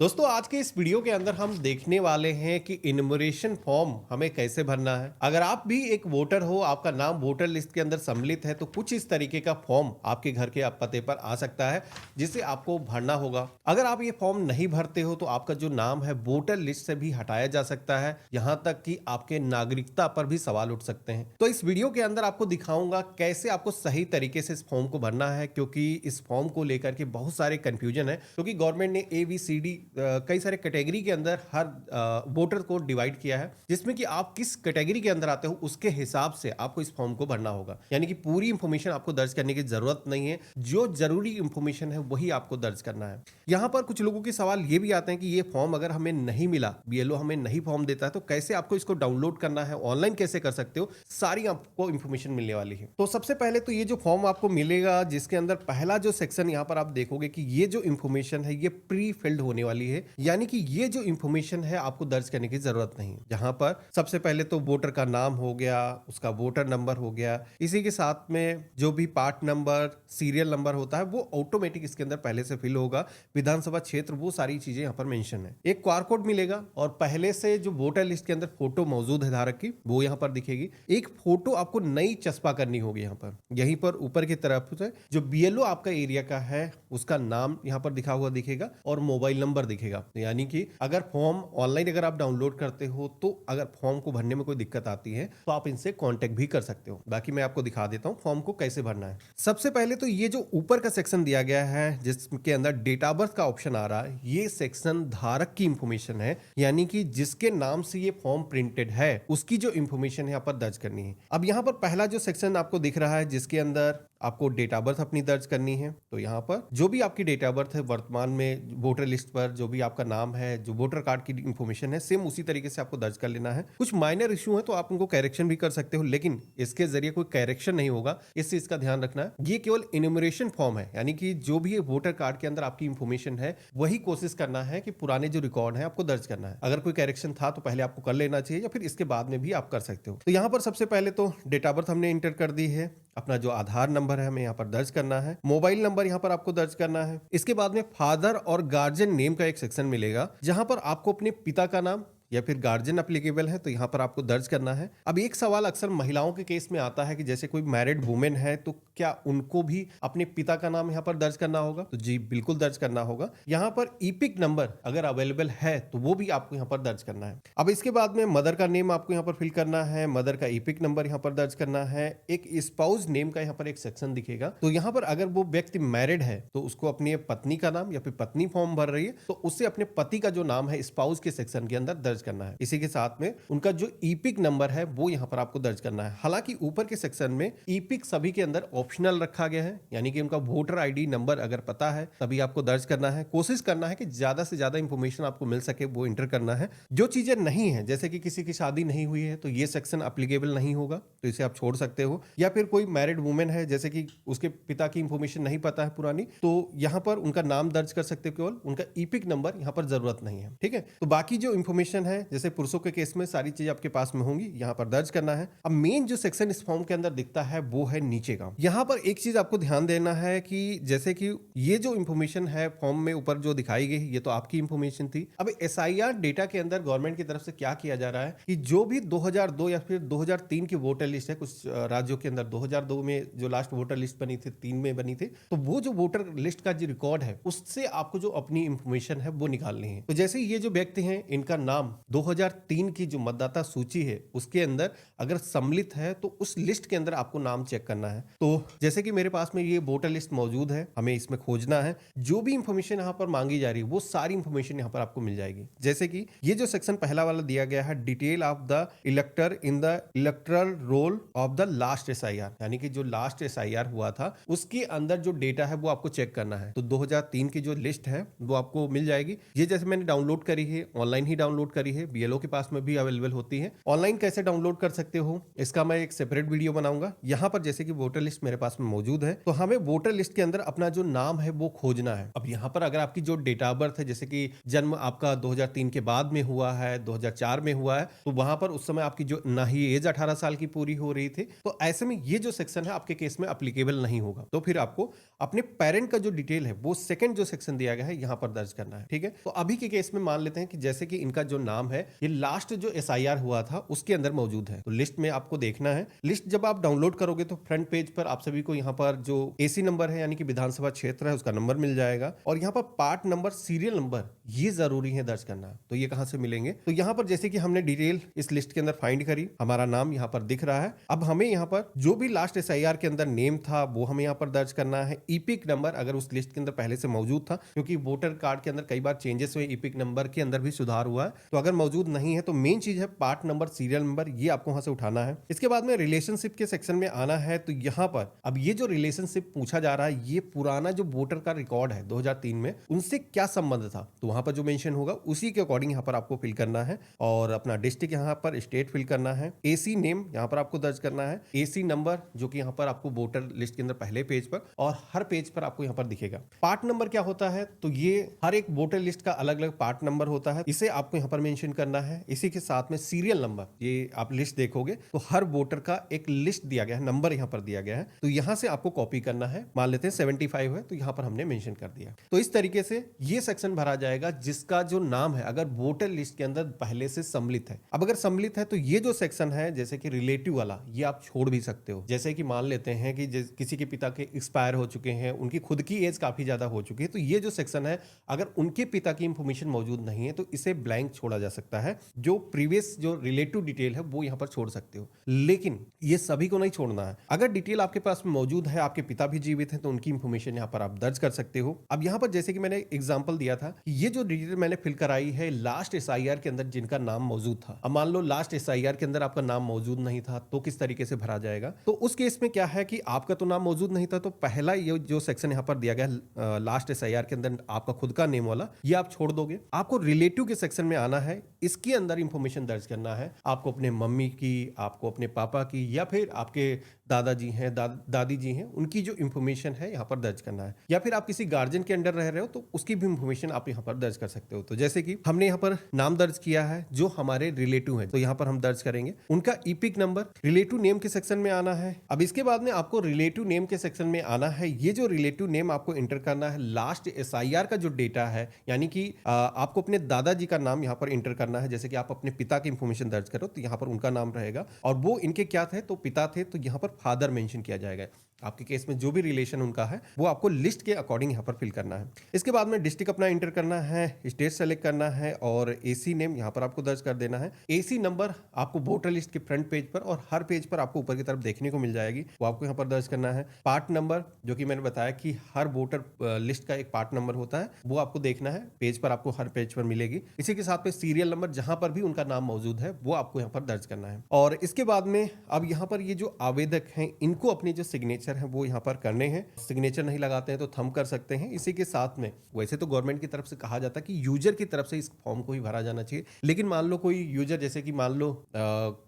दोस्तों आज के इस वीडियो के अंदर हम देखने वाले हैं कि इन्यूमरेशन फॉर्म हमें कैसे भरना है। अगर आप भी एक वोटर हो, आपका नाम वोटर लिस्ट के अंदर सम्मिलित है, तो कुछ इस तरीके का फॉर्म आपके घर के पते पर आ सकता है जिसे आपको भरना होगा। अगर आप ये फॉर्म नहीं भरते हो तो आपका जो नाम है वोटर लिस्ट से भी हटाया जा सकता है, यहाँ तक कि आपके नागरिकता पर भी सवाल उठ सकते हैं। तो इस वीडियो के अंदर आपको दिखाऊंगा कैसे आपको सही तरीके से इस फॉर्म को भरना है, क्योंकि इस फॉर्म को लेकर के बहुत सारे कंफ्यूजन है, क्योंकि गवर्नमेंट ने ABCD कई सारे कैटेगरी के अंदर हर वोटर को डिवाइड किया है, जिसमें कि आप किस कैटेगरी के अंदर आते हो उसके हिसाब से आपको इस फॉर्म को भरना होगा। यानी कि पूरी इंफॉर्मेशन आपको दर्ज करने की जरूरत नहीं है, जो जरूरी इंफॉर्मेशन है वही आपको दर्ज करना है। यहाँ पर कुछ लोगों के सवाल ये भी आते हैं कि ये फॉर्म अगर हमें नहीं मिला, BLO हमें नहीं फॉर्म देता है, तो कैसे आपको इसको डाउनलोड करना है, ऑनलाइन कैसे कर सकते हो, सारी आपको इंफॉर्मेशन मिलने वाली है। तो सबसे पहले तो ये जो फॉर्म आपको मिलेगा, जिसके अंदर पहला जो सेक्शन यहाँ पर आप देखोगे कि ये जो इंफॉर्मेशन है ये प्री फिल्ड होने वाली है, यानी कि ये जो इंफॉर्मेशन है आपको दर्ज करने की जरूरत नहीं। जहां पर सबसे पहले तो वोटर का नाम हो गया, उसका वोटर नंबर हो गया, इसी के साथ में जो भी पार्ट नंबर, सीरियल नंबर होता है वो ऑटोमेटिक इसके अंदर पहले से फिल होगा, विधानसभा क्षेत्र, वो सारी चीजें यहाँ पर मेंशन है। एक क्यूआर कोड मिलेगा और पहले से जो वोटर लिस्ट के अंदर फोटो मौजूद है धारक की, वो यहाँ पर दिखेगी। एक फोटो आपको नई चस्पा करनी होगी यहाँ पर, यहीं पर ऊपर की तरफ से जो BLO आपका एरिया का है उसका नाम यहाँ पर दिखा हुआ दिखेगा और मोबाइल नंबर दिखेगा। यानी कि अगर फॉर्म ऑनलाइन अगर आप डाउनलोड करते हो तो अगर फॉर्म को भरने में कोई दिक्कत आती है तो आप इनसे कांटेक्ट भी कर सकते हो। बाकी मैं आपको दिखा देता हूं फॉर्म को कैसे भरना है। सबसे पहले तो ये जो ऊपर का सेक्शन दिया गया है जिसके अंदर डेट ऑफ बर्थ का ऑप्शन आ रहा है, ये सेक्शन धारक की इंफॉर्मेशन है, यानी कि जिसके नाम से ये फॉर्म प्रिंटेड है उसकी जो इंफॉर्मेशन यहाँ पर दर्ज करनी है। अब यहाँ पर पहला जो सेक्शन आपको दिख रहा है जिसके अंदर आपको डेट ऑफ बर्थ अपनी दर्ज करनी है, तो यहाँ पर जो भी आपकी डेट ऑफ बर्थ है वर्तमान में वोटर लिस्ट पर जो भी आपका नाम है, जो वोटर कार्ड की इंफॉर्मेशन है, सेम उसी तरीके से आपको दर्ज कर लेना है। कुछ माइनर इशू है तो आप उनको करेक्शन भी कर सकते हो, लेकिन इसके जरिए कोई करेक्शन नहीं होगा, इस चीज का ध्यान रखना है। ये केवल इन्यूमरेशन फॉर्म है, यानी कि जो भी वोटर कार्ड के अंदर आपकी इंफॉर्मेशन है वही कोशिश करना है कि पुराने जो रिकॉर्ड है आपको दर्ज करना है। अगर कोई करेक्शन था तो पहले आपको कर लेना चाहिए या फिर इसके बाद में भी आप कर सकते हो। तो यहाँ पर सबसे पहले तो डेट ऑफ बर्थ हमने इंटर कर दी है, अपना जो आधार नंबर है हमें यहाँ पर दर्ज करना है, मोबाइल नंबर यहाँ पर आपको दर्ज करना है। इसके बाद में फादर और गार्जियन नेम का एक सेक्शन मिलेगा जहां पर आपको अपने पिता का नाम या फिर गार्जियन एप्लीकेबल है तो यहाँ पर आपको दर्ज करना है। अब एक सवाल अक्सर महिलाओं के केस में आता है कि जैसे कोई मैरिड वुमेन है तो क्या उनको भी अपने पिता का नाम यहाँ पर दर्ज करना होगा? तो जी बिल्कुल दर्ज करना होगा। यहाँ पर ईपिक नंबर अगर अवेलेबल है तो वो भी आपको यहाँ पर दर्ज करना है। अब इसके बाद में मदर का नेम आपको यहाँ पर फिल करना है, मदर का ईपिक नंबर यहाँ पर दर्ज करना है। एक स्पाउस नेम का यहाँ पर एक सेक्शन दिखेगा, तो यहाँ पर अगर वो व्यक्ति मैरिड है तो उसको अपनी पत्नी का नाम या फिर पत्नी फॉर्म भर रही है तो उससे अपने पति का जो नाम है स्पाउस के सेक्शन के अंदर दर्ज करना है। इसी के साथ में उनका जो ईपिक नंबर है वो यहाँ पर आपको दर्ज करना है। हालांकि ऊपर के सेक्शन में ईपिक सभी के अंदर ऑप्शनल रखा गया है, यानी कि उनका वोटर ID नंबर अगर पता है तभी आपको दर्ज करना है। कोशिश करना है कि ज्यादा से ज्यादा इंफॉर्मेशन आपको मिल सके वो इंटर करना है। जो चीजें नहीं है, जैसे कि किसी की शादी नहीं हुई है तो ये सेक्शन एप्लीकेबल नहीं होगा, तो इसे आप छोड़ सकते हो। या फिर कोई मैरिड वुमेन है जैसे कि उसके पिता की इंफॉर्मेशन नहीं पता है पुरानी, तो यहाँ पर उनका नाम दर्ज कर सकते हो, केवल उनका ईपिक नंबर यहाँ पर जरूरत नहीं है। ठीक है, तो बाकी जो इंफॉर्मेशन है जैसे पुरुषों के केस में सारी चीज आपके पास में होंगी, यहाँ पर दर्ज करना है। अब मेन जो सेक्शन इस फॉर्म के अंदर दिखता है वो है नीचे का। यहाँ पर एक चीज आपको ध्यान देना है कि जैसे कि ये जो इंफॉर्मेशन है फॉर्म में ऊपर जो दिखाई गई ये तो आपकी इंफॉर्मेशन थी। अब SIR डेटा के अंदर गवर्नमेंट की तरफ से क्या किया जा रहा है कि जो भी 2002 या फिर 2003 की वोटर लिस्ट है, कुछ राज्यों के अंदर 2002 में जो लास्ट वोटर लिस्ट बनी थी, 3 में बनी थी, तो वो जो वोटर लिस्ट का जो रिकॉर्ड है उससे आपको जो अपनी इंफॉर्मेशन है वो निकालनी है। तो जैसे ये जो व्यक्ति हैं इनका नाम 2003 की जो मतदाता सूची है उसके अंदर अगर सम्मिलित है तो उस लिस्ट के अंदर आपको नाम चेक करना है। तो जैसे कि मेरे पास में ये वोटर लिस्ट मौजूद है, हमें इसमें खोजना है। जो भी इंफॉर्मेशन यहाँ पर मांगी जा रही है वो सारी इंफॉर्मेशन यहाँ पर आपको मिल जाएगी। जैसे कि ये जो सेक्शन पहला वाला दिया गया है, detail of the elector in the electoral roll of the last SIR, यानी कि जो लास्ट SIR हुआ था उसके अंदर जो डेटा है वो आपको चेक करना है। तो 2003 की जो लिस्ट है वो आपको मिल जाएगी। ये जैसे मैंने डाउनलोड करी है, ऑनलाइन ही डाउनलोड करी जानकारी है बीएलओ के पास में भी अवेलेबल होती है। ऑनलाइन कैसे डाउनलोड कर सकते हो इसका मैं एक सेपरेट वीडियो बनाऊंगा। यहाँ पर जैसे कि वोटर लिस्ट मेरे पास में मौजूद है, तो हमें वोटर लिस्ट के अंदर अपना जो नाम है वो खोजना है। अब यहाँ पर अगर आपकी जो डेट ऑफ बर्थ है, जैसे कि जन्म आपका 2003 के बाद में हुआ है, 2004 में हुआ है, तो वहां पर उस समय आपकी जो ना ही एज 18 साल की पूरी हो रही थी, तो ऐसे में ये जो सेक्शन है आपके केस में अप्लीकेबल नहीं होगा। तो फिर आपको अपने पेरेंट का जो डिटेल है वो सेकंड जो सेक्शन दिया गया है यहाँ पर दर्ज करना है। ठीक है, तो अभी के केस में मान लेते हैं कि जैसे कि इनका जो नाम है ये लास्ट जो एसआईआर हुआ था उसके अंदर मौजूद है, तो लिस्ट में आपको देखना है। लिस्ट जब आप डाउनलोड करोगे तो फ्रंट पेज पर आप सभी को यहाँ पर जो एसी नंबर है यानी कि विधानसभा क्षेत्र है उसका नंबर मिल जाएगा, और यहाँ पर पार्ट नंबर, सीरियल नंबर ये जरूरी है दर्ज करना। तो ये कहां से मिलेंगे, तो यहाँ पर जैसे कि हमने डिटेल इस लिस्ट के अंदर फाइंड करी, हमारा नाम यहाँ पर दिख रहा है। अब हमें यहाँ पर जो भी लास्ट एसआईआर के अंदर नेम था वो हमें यहाँ पर दर्ज करना है। ईपिक नंबर अगर उस लिस्ट के अंदर पहले से मौजूद था, क्योंकि वोटर कार्ड के अंदर कई बार चेंजेस हुए, ईपिक नंबर के अंदर भी सुधार हुआ है, तो अगर मौजूद नहीं है तो मेन चीज है पार्ट नंबर, सीरियल नंबर, ये आपको वहां से उठाना है। इसके बाद में रिलेशनशिप के सेक्शन में आना है, तो यहाँ पर अब ये जो रिलेशनशिप पूछा जा रहा है ये पुराना जो वोटर का रिकॉर्ड है 2003 में उनसे क्या संबंध था, तो वहां पर जो मेंशन होगा उसी के अकॉर्डिंग यहाँ पर आपको फिल करना है। और अपना डिस्ट्रिक्ट यहाँ पर, स्टेट फिल करना है। एसी नेम यहाँ पर आपको दर्ज करना है। एसी नंबर जो कि यहाँ पर आपको वोटर लिस्ट के अंदर पहले पेज पर और हर पेज पर आपको यहाँ पर दिखेगा। पार्ट नंबर क्या होता है, तो ये हर एक वोटर लिस्ट का अलग अलग पार्ट नंबर होता है, इसे आपको यहाँ पर मेंशन करना है। इसी के साथ में सीरियल नंबर, ये आप लिस्ट देखोगे तो हर वोटर का एक लिस्ट दिया गया है, नंबर यहाँ पर दिया गया है, तो यहाँ से आपको कॉपी करना है। मान लेते हैं 75 है, तो यहाँ पर हमने मेंशन कर दिया। तो इस तरीके से ये सेक्शन भरा जाएगा जिसका जो नाम है अगर वोटर लिस्ट के अंदर पहले से सम्मिलित है। अब अगर सम्मिलित है तो ये जो सेक्शन है जैसे कि रिलेटिव वाला, ये आप छोड़ भी सकते हो। जैसे कि मान लेते हैं कि किसी के पिता के एक्सपायर हो चुके हैं, उनकी खुद की एज काफी ज्यादा हो चुकी है, तो ये जो सेक्शन है अगर उनके पिता की इंफॉर्मेशन मौजूद नहीं है तो इसे ब्लैंक छोड़ा जा सकता है। जो प्रीवियस जो रिलेटिव डिटेल है वो यहाँ पर छोड़ सकते हो, लेकिन ये सभी को नहीं छोड़ना है। अगर डिटेल आपके पास में मौजूद है, आपके पिता भी जीवित हैं, तो उनकी इंफॉर्मेशन यहाँ पर आप दर्ज कर सकते हो। अब यहाँ पर जैसे कि मैंने एग्जांपल दिया था कि ये जो डिटेल मैंने फिल कराई है लास्ट एसआईआर के अंदर जिनका नाम मौजूद था, अब मान लो लास्ट एसआईआर के अंदर आपका नाम मौजूद नहीं था तो किस तरीके से भरा जाएगा, तो उस केस में क्या है कि आपका तो नाम मौजूद नहीं था, तो पहला ये जो सेक्शन यहाँ पर दिया गया लास्ट एसआईआर के अंदर आपका खुद का नेम वाला, ये आप छोड़ दोगे। आपको रिलेटिव के सेक्शन में आना है, इसके अंदर इंफॉर्मेशन दर्ज करना है। आपको अपने मम्मी की, आपको अपने पापा की, या फिर आपके दादाजी हैं, दादी जी हैं, उनकी जो इंफॉर्मेशन है यहाँ पर दर्ज करना है। या फिर आप किसी गार्जियन के अंडर रह रहे हो तो उसकी भी इंफॉर्मेशन आप यहाँ पर दर्ज कर सकते हो। तो जैसे कि हमने यहाँ पर नाम दर्ज किया है जो हमारे रिलेटिव हैं, तो यहाँ पर हम दर्ज करेंगे उनका ईपिक नंबर। रिलेटिव नेम के सेक्शन में आना है। अब इसके बाद में आपको रिलेटिव नेम के सेक्शन में आना है। ये जो रिलेटिव नेम आपको एंटर करना है लास्ट एसआईआर का जो डेटा है, यानी कि आपको अपने दादाजी का नाम यहाँ पर एंटर करना है। जैसे कि आप अपने पिता की इंफॉर्मेशन दर्ज करो तो यहाँ पर उनका नाम रहेगा, और वो इनके क्या थे, तो पिता थे, तो यहाँ पर फादर मेंशन किया जाएगा। आपके केस में जो भी रिलेशन उनका है वो आपको लिस्ट के अकॉर्डिंग यहाँ पर फिल करना है। इसके बाद में डिस्ट्रिक्ट अपना एंटर करना है, स्टेट सेलेक्ट करना है, और एसी नेम यहाँ पर आपको दर्ज कर देना है। एसी नंबर आपको वोटर लिस्ट के फ्रंट पेज पर और हर पेज पर आपको ऊपर की तरफ देखने को मिल जाएगी, वो आपको यहाँ पर दर्ज करना है। पार्ट नंबर जो कि मैंने बताया कि हर वोटर लिस्ट का एक पार्ट नंबर होता है, वो आपको देखना है, पेज पर आपको हर पेज पर मिलेगी। इसी के साथ में सीरियल नंबर जहां पर भी उनका नाम मौजूद है वो आपको यहाँ पर दर्ज करना है। और इसके बाद में अब यहाँ पर ये जो आवेदक हैं इनको अपनी जो सिग्नेचर है वो यहाँ पर करने हैं। सिग्नेचर नहीं लगाते हैं तो थंब कर सकते हैं। इसी के साथ में वैसे तो गवर्नमेंट की तरफ से कहा जाता है कि यूजर की तरफ से इस फॉर्म को ही भरा जाना चाहिए, लेकिन मान लो कोई यूजर, जैसे कि मान लो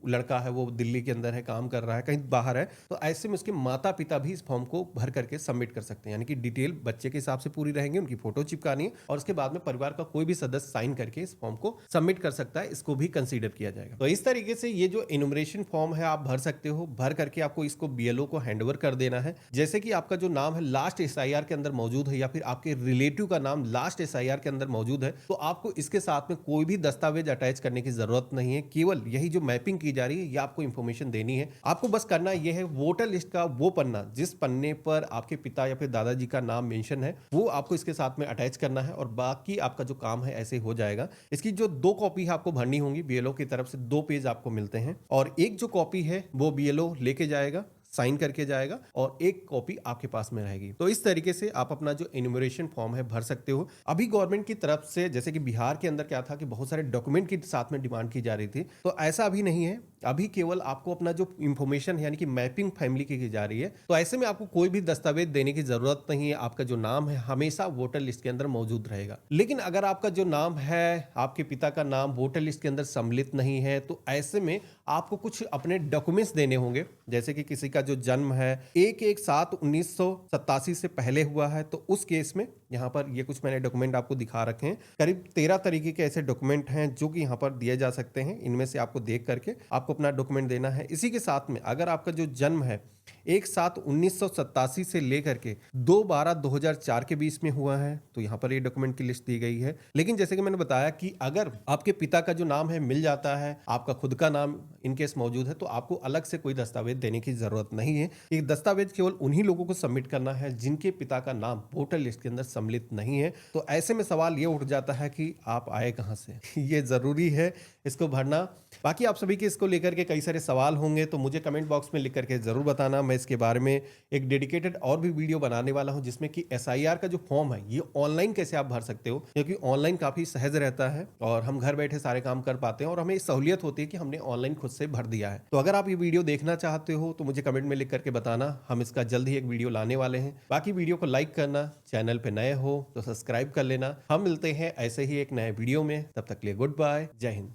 लड़का है वो दिल्ली के अंदर है, काम कर रहा है, कहीं बाहर है, तो ऐसे में उसके माता पिता भी इस फॉर्म को भर करके सबमिट कर सकते हैं। यानी कि डिटेल बच्चे के हिसाब से पूरी रहेंगी, उनकी फोटो चिपकानी है, और उसके बाद में परिवार का कोई भी सदस्य साइन करके इस फॉर्म को सबमिट कर सकता है, इसको भी कंसीडर किया जाएगा। तो इस तरीके से ये जो इनुमरेशन फॉर्म है आप भर सकते हो। भर करके आपको इसको बीएलओ को हैंडओवर कर देना है। जैसे कि आपका जो नाम है लास्ट एसआईआर के अंदर मौजूद है, या फिर आपके रिलेटिव का नाम लास्ट एसआईआर के अंदर मौजूद है, तो आपको इसके साथ में कोई भी दस्तावेज अटैच करने की जरूरत नहीं है। केवल यही जो मैपिंग की जा रही है ये आपको इंफॉर्मेशन देनी है। आपको बस करना यह है, वोटर लिस्ट का वो पन्ना जिस पन्ने पर आपके पिता या फिर दादाजी का नाम मेंशन है वो आपको इसके साथ में अटैच करना है, और बाकी आपका जो काम है ऐसे हो जाएगा। इसकी जो 2 कॉपी है आपको भरनी होंगी, बीएलओ की तरफ से 2 पेज आपको मिलते हैं, और एक जो कॉपी है वो बीएलओ लेके जाएगा। साइन करके जाएगा और एक कॉपी आपके पास में रहेगी। तो इस तरीके से आप अपना जो इन्यूमरेशन फॉर्म है भर सकते हो। अभी गवर्नमेंट की तरफ से जैसे कि बिहार के अंदर क्या था कि बहुत सारे डॉक्यूमेंट के साथ में डिमांड की जा रही थी, तो ऐसा अभी नहीं है। अभी केवल आपको अपना जो इंफॉर्मेशन है यानी कि मैपिंग फैमिली की जा रही है, तो ऐसे में आपको कोई भी दस्तावेज देने की जरूरत नहीं है। आपका जो नाम है हमेशा वोटर लिस्ट के अंदर मौजूद रहेगा। लेकिन अगर आपका जो नाम है, आपके पिता का नाम वोटर लिस्ट के अंदर सम्मिलित नहीं है, तो ऐसे में आपको कुछ अपने डॉक्यूमेंट्स देने होंगे। जैसे कि किसी का जो जन्म है 1/1/7/1987 से पहले हुआ है, तो उस केस में यहाँ पर ये कुछ मैंने डॉक्यूमेंट आपको दिखा रखे हैं। करीब 13 तरीके के ऐसे डॉक्यूमेंट हैं जो कि यहाँ पर दिए जा सकते हैं। इनमें से आपको देख करके आपको अपना डॉक्यूमेंट देना है। इसी के साथ में अगर आपका जो जन्म है 1/7/1987 से लेकर के 2/12/2004 के बीच में हुआ है, तो यहाँ पर ये डॉक्यूमेंट की लिस्ट दी गई है। लेकिन जैसे कि मैंने बताया कि अगर आपके पिता का जो नाम है मिल जाता है, आपका खुद का नाम इनकेस मौजूद है, तो आपको अलग से कोई दस्तावेज देने की जरूरत नहीं है। ये दस्तावेज केवल उन्हीं लोगों को सबमिट करना है जिनके पिता का नाम वोटर लिस्ट के अंदर सम्मिलित नहीं है। तो ऐसे में सवाल ये उठ जाता है कि आप आए कहां से। ये जरूरी है इसको भरना। बाकी आप सभी के इसको लेकर के कई सारे सवाल होंगे, तो मुझे कमेंट बॉक्स में लिख करके जरूर बताना। मैं इसके बारे में एक डेडिकेटेड और भी वीडियो बनाने वाला हूं, जिसमें कि एसआईआर का जो फॉर्म है ये ऑनलाइन कैसे आप भर सकते हो, क्योंकि ऑनलाइन काफी सहज रहता है और हम घर बैठे सारे काम कर पाते हैं और हमें सहूलियत होती है कि हमने ऑनलाइन खुद से भर दिया है। तो अगर आप ये वीडियो देखना चाहते हो तो मुझे कमेंट में लिख करके बताना। हम इसका जल्द ही एक वीडियो लाने वाले हैं। बाकी वीडियो को लाइक करना, चैनल पे नए हो तो सब्सक्राइब कर लेना। हम मिलते हैं ऐसे ही एक नए वीडियो में, तब तक के लिए गुड बाय, जय हिंद।